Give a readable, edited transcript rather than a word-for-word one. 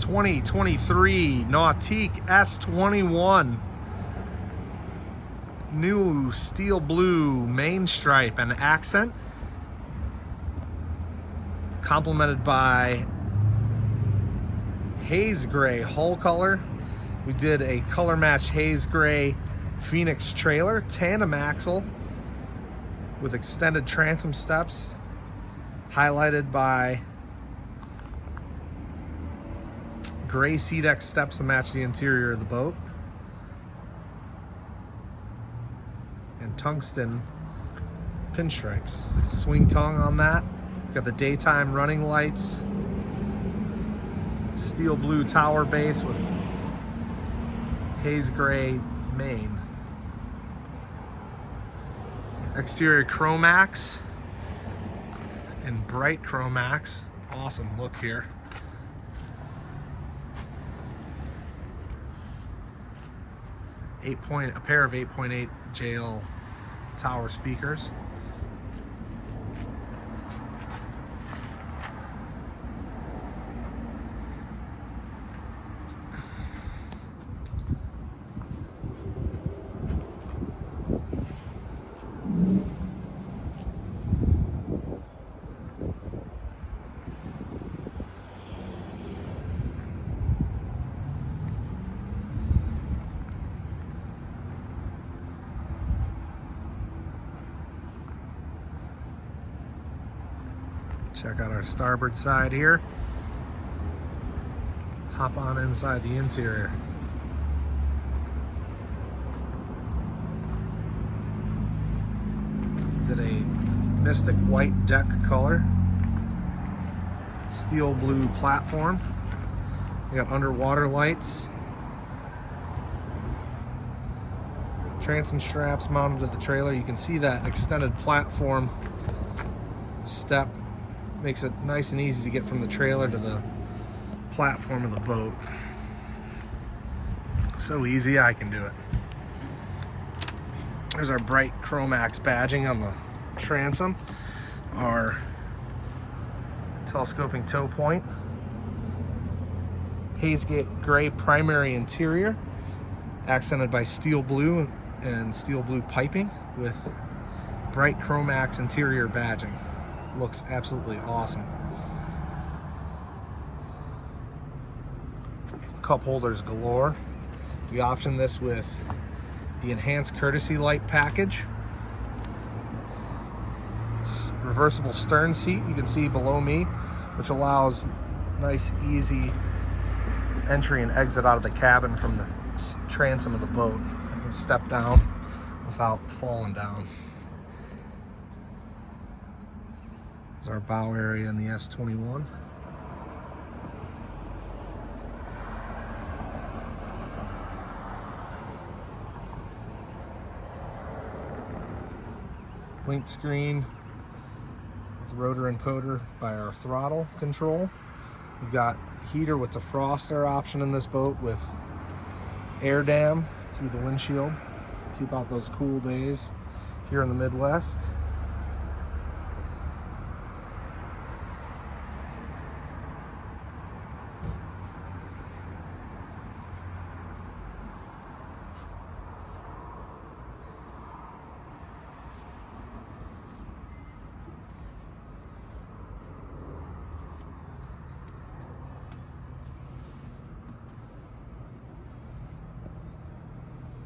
2023 Nautique S21. New steel blue main stripe and accent, complemented by haze gray hull color. We did a color matched haze gray Phoenix trailer, tandem axle with extended transom steps, highlighted by gray SID steps to match the interior of the boat, and tungsten pinstripes. Swing tongue on that. Got the daytime running lights, steel blue tower base with haze gray main. Exterior chromax and bright chromax. Awesome look here. A pair of 8.8 JL tower speakers. Check out our starboard side here. Hop on inside the interior. Did a mystic white deck color. Steel blue platform. We got underwater lights. Transom straps mounted to the trailer. You can see that extended platform step. Makes it nice and easy to get from the trailer to the platform of the boat. So easy, I can do it. There's our bright Chromax badging on the transom, our telescoping tow point, haze gray primary interior, accented by steel blue and steel blue piping with bright Chromax interior badging. Looks absolutely awesome. Cup holders galore. We optioned this with the enhanced courtesy light package. Reversible stern seat, you can see below me, which allows nice easy entry and exit out of the cabin from the transom of the boat. You can step down without falling down. There's our bow area in the S21. Link screen with rotor encoder by our throttle control. We've got heater with defroster option in this boat with air dam through the windshield. Keep out those cool days here in the Midwest.